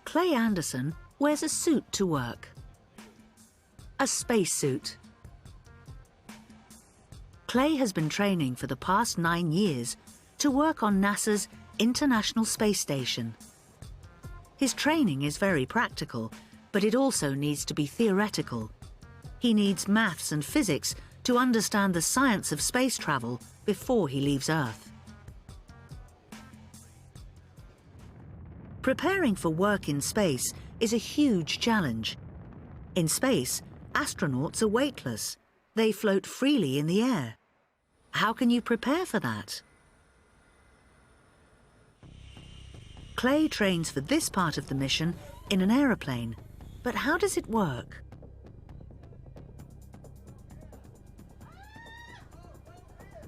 Clay Anderson wears a suit to work. A spacesuit. Clay has been training for the past 9 years to work on NASA's International Space Station. His training is very practical, but it also needs to be theoretical. He needs maths and physics to understand the science of space travel before he leaves Earth. Preparing for work in space is a huge challenge. In space, astronauts are weightless. They float freely in the air. How can you prepare for that? Clay trains for this part of the mission in an aeroplane, but how does it work?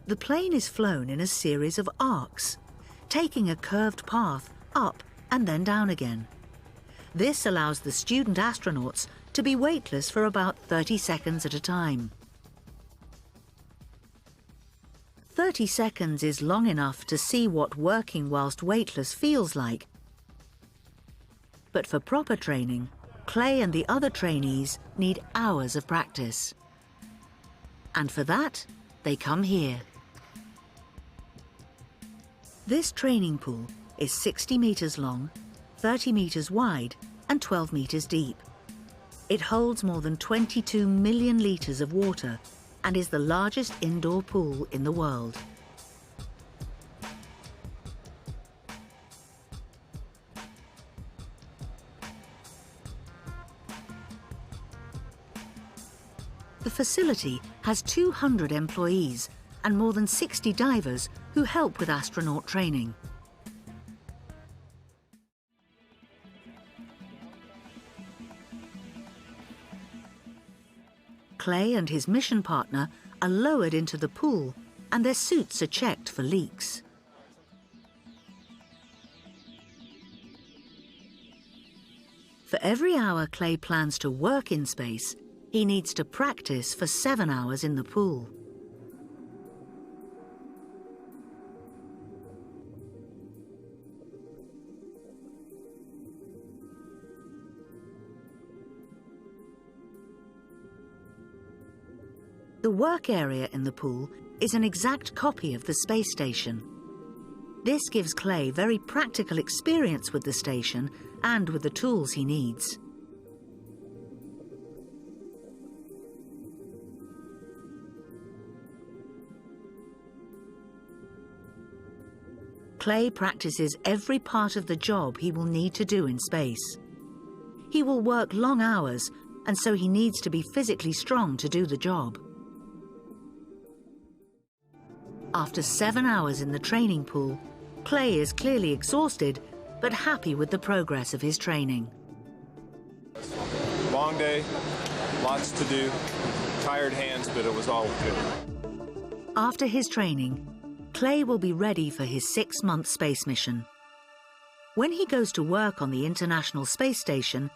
The plane is flown in a series of arcs, taking a curved path up and then down again. This allows the student astronauts to be weightless for about 30 seconds at a time. 30 seconds is long enough to see what working whilst weightless feels like. But for proper training, Clay and the other trainees need hours of practice. And for that, they come here. This training pool is 60 meters long, 30 meters wide, and 12 meters deep. It holds more than 22 million liters of water and is the largest indoor pool in the world. The facility has 200 employees and more than 60 divers who help with astronaut training. Clay and his mission partner are lowered into the pool and their suits are checked for leaks. For every hour Clay plans to work in space, he needs to practice for 7 hours in the pool. The work area in the pool is an exact copy of the space station. This gives Clay very practical experience with the station and with the tools he needs. Clay practices every part of the job he will need to do in space. He will work long hours, and so he needs to be physically strong to do the job. After 7 hours in the training pool, Clay is clearly exhausted, but happy with the progress of his training. Long day, lots to do, tired hands, but it was all good. After his training, Clay will be ready for his 6-month space mission. When he goes to work on the International Space Station,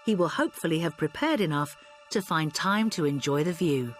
he will hopefully have prepared enough to find time to enjoy the view.